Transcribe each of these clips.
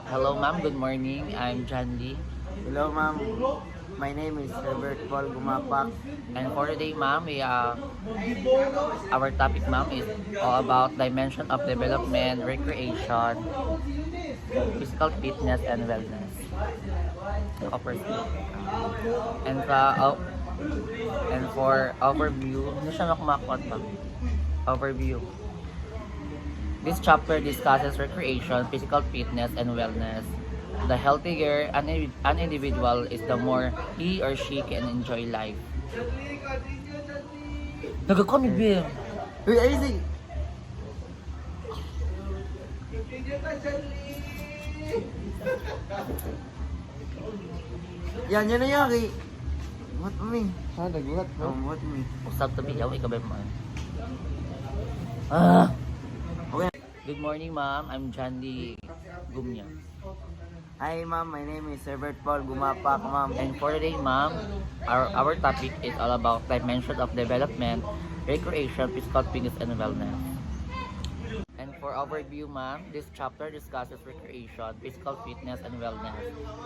Hello, ma'am. Good morning. I'm John Lee. Hello, ma'am. My name is Herbert Paul Gumapak. And for today, ma'am, our topic, ma'am, is all about dimension of development, recreation, physical fitness, and wellness. Upper and and for overview, ano siya makumakot, ma'am? Overview. This chapter discusses recreation, physical fitness, and wellness. The healthier an individual is, the more he or she can enjoy life. Nagka-comic ba? Uy, Isaac! Yan na yan, kay... What me? Nagbuhat mo? What me? Usap to biyaw, ikaw ba mo? Ah! Okay. Good morning, ma'am. I'm Jandy Gumya. Hi, ma'am. My name is Herbert Paul Gumapak, ma'am. And for today, ma'am, our topic is all about dimensions of development, recreation, physical fitness, and wellness. And for overview, ma'am, this chapter discusses recreation, physical fitness, and wellness.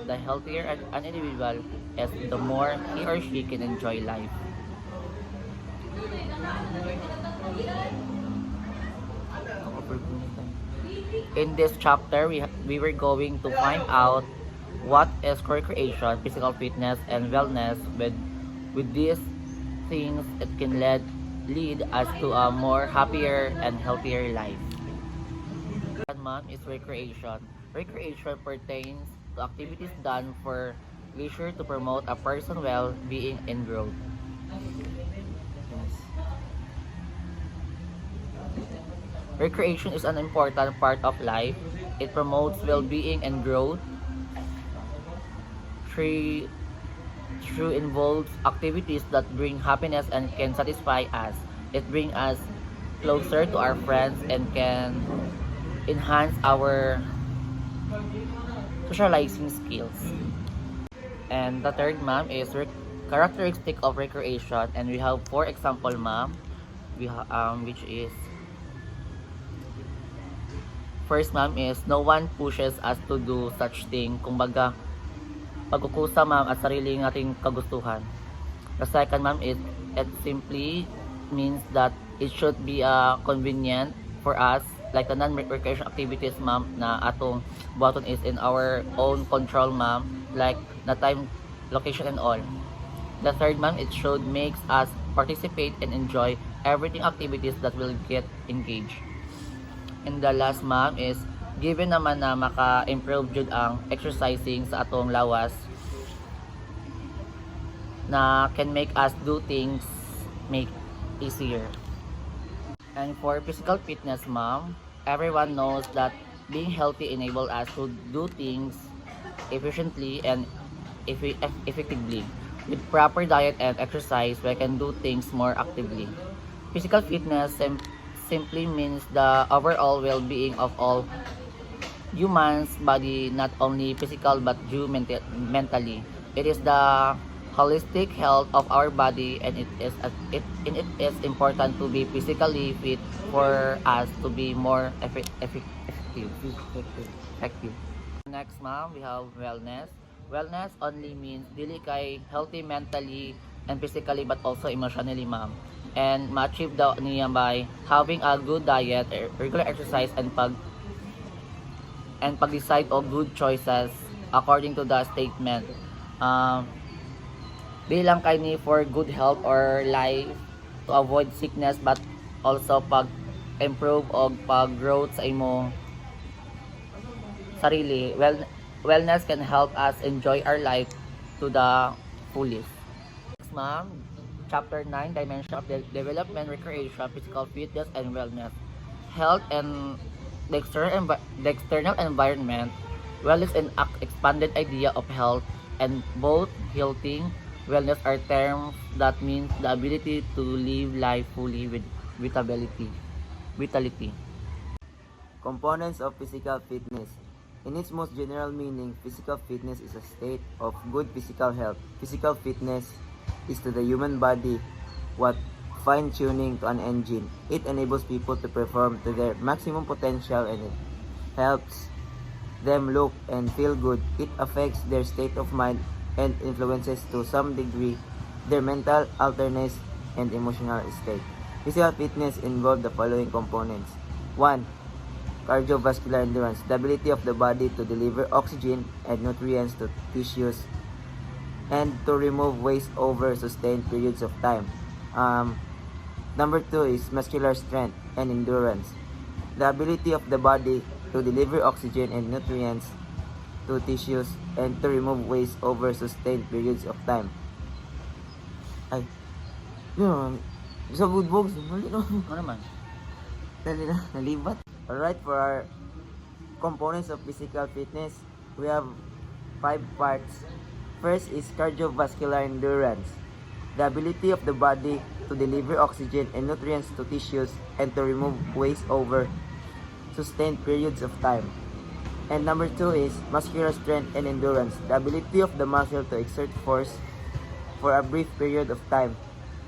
The healthier an individual is, the more he or she can enjoy life. In this chapter, we were going to find out what is recreation, physical fitness, and wellness. With these things, it can lead us to a more happier and healthier life. Second, ma'am, is recreation. Recreation pertains to activities done for leisure to promote a person's well-being and growth. Recreation is an important part of life. It promotes well-being and growth through involves activities that bring happiness and can satisfy us. It brings us closer to our friends and can enhance our socializing skills. And the third, ma'am, is characteristic of recreation, and we have four example, ma'am. Which is first, ma'am, is no one pushes us to do such thing. Kumbaga, pagkukusa, ma'am, at sarili nating kagustuhan. The second, ma'am, is it simply means that it should be convenient for us, like the non-recreation activities, ma'am, na atong button is in our own control, ma'am, like the time, location, and all. The third, ma'am, it should makes us participate and enjoy everything activities that will get engaged. And the last, ma'am, is given naman na maka-improve jud ang exercising sa atong lawas na can make us do things make easier. And for physical fitness, ma'am, everyone knows that being healthy enable us to do things efficiently and effectively. With proper diet and exercise, we can do things more actively. Physical fitness simply means the overall well-being of all humans body, not only physical but mentally. It is the holistic health of our body, and it is important to be physically fit for us to be more effective. Next, ma'am, we have wellness. Wellness only means dili kay healthy mentally and physically but also emotionally, ma'am. And ma-achieve daw niya by having a good diet, regular exercise, and pag-decide of good choices according to the statement. Bilang kay ni for good health or life, to avoid sickness, but also pag-improve o pag-growth sa imo sarili. Wellness can help us enjoy our life to the fullest. Next, ma'am, Chapter 9, Dimension of Development, Recreation, Physical Fitness, and Wellness. Health and the external environment. Wellness is an expanded idea of health, and both healthy wellness are terms that means the ability to live life fully with vitality. Components of physical fitness. In its most general meaning, physical fitness is a state of good physical health. Physical fitness is to the human body what fine-tuning to an engine. It enables people to perform to their maximum potential, and it helps them look and feel good, it affects their state of mind and influences to some degree their mental alertness and emotional state. Physical fitness involves the following components. 1. Cardiovascular endurance, the ability of the body to deliver oxygen and nutrients to tissues and to remove waste over sustained periods of time. Number 2 is muscular strength and endurance, the ability of the body to deliver oxygen and nutrients to tissues and to remove waste over sustained periods of time. Ay, yun, sa budbog, mali no. Ano naman? Dali na, nalibat. Alright, for our components of physical fitness, we have 5 parts. First is cardiovascular endurance, the ability of the body to deliver oxygen and nutrients to tissues and to remove waste over sustained periods of time. And number 2 is muscular strength and endurance, the ability of the muscle to exert force for a brief period of time.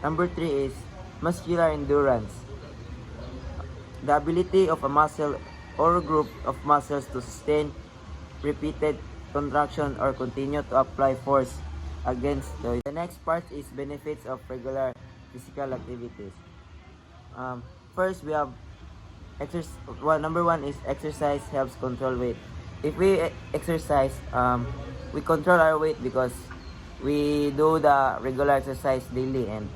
Number 3 is muscular endurance, the ability of a muscle or group of muscles to sustain repeated contraction or continue to apply force against the next part is benefits of regular physical activities. First, we have number 1 is exercise helps control weight. If we exercise, we control our weight because we do the regular exercise daily, and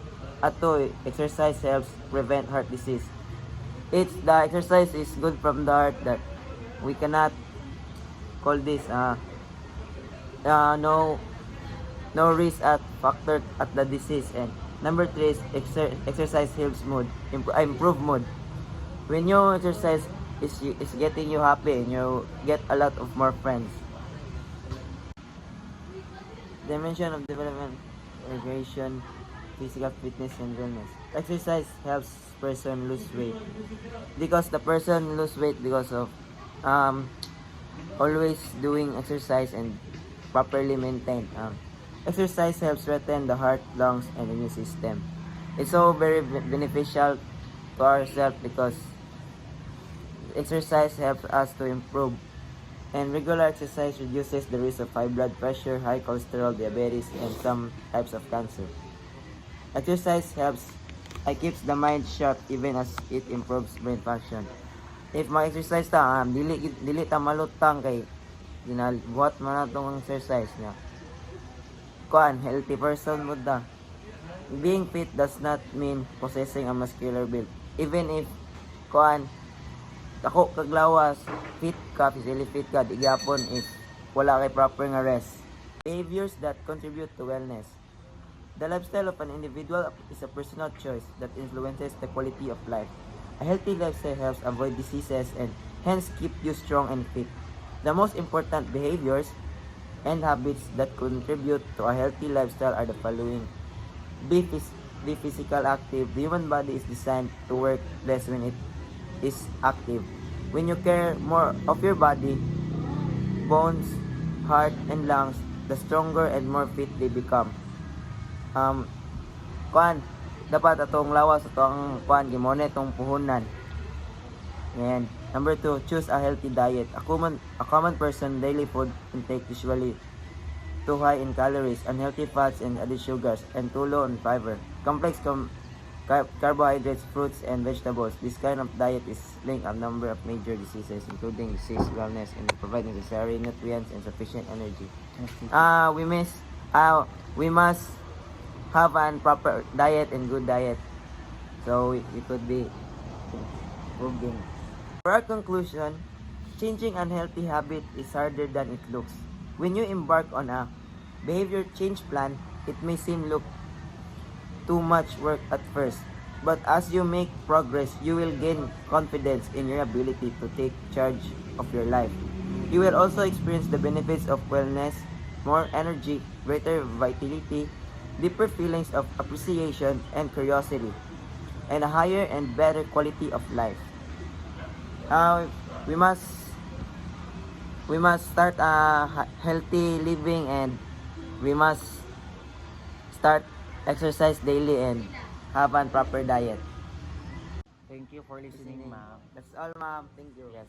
exercise helps prevent heart disease. The exercise is good from the heart that we cannot call this no risk at factor at the disease. And number 3 is exercise helps improve mood. When you exercise, is getting you happy and you get a lot of more friends. Dimension of development, recreation, physical fitness and wellness. Exercise helps person lose weight because the person lose weight because of always doing exercise and properly maintained. Exercise helps strengthen the heart, lungs, and immune system. It's so very beneficial to ourselves because exercise helps us to improve, and regular exercise reduces the risk of high blood pressure, high cholesterol, diabetes, and some types of cancer. Exercise keeps the mind sharp even as it improves brain function. If mag-exercise ta, dili ta malutang kay buhat man natong exercise na. Healthy person mo da. Being fit does not mean possessing a muscular build. Even if ako kaglawas, physically fit ka, di gyapon is wala kay proper nga rest. Behaviors that contribute to wellness. The lifestyle of an individual is a personal choice that influences the quality of life. A healthy lifestyle helps avoid diseases and hence keep you strong and fit. The most important behaviors and habits that contribute to a healthy lifestyle are the following. Be physical active. The human body is designed to work best when it is active. When you care more of your body, bones, heart, and lungs, the stronger and more fit they become. Dapat atong lawas atong gimone itong puhunan. And number 2, choose a healthy diet. A common person daily food intake usually too high in calories, unhealthy fats and added sugars, and too low in fiber. Complex carbohydrates, fruits, and vegetables. This kind of diet is linked a number of major diseases, including disease, wellness, and providing necessary nutrients and sufficient energy. We must have a proper diet and good diet, so we could be improving. For our conclusion, changing unhealthy habit is harder than it looks. When you embark on a behavior change plan, it may seem look too much work at first, but as you make progress, you will gain confidence in your ability to take charge of your life. You will also experience the benefits of wellness, more energy, greater vitality, deeper feelings of appreciation and curiosity, and a higher and better quality of life. We must start a healthy living, and we must start exercise daily and have a proper diet. Thank you for listening, ma'am. That's all, ma'am. Thank you. Yes.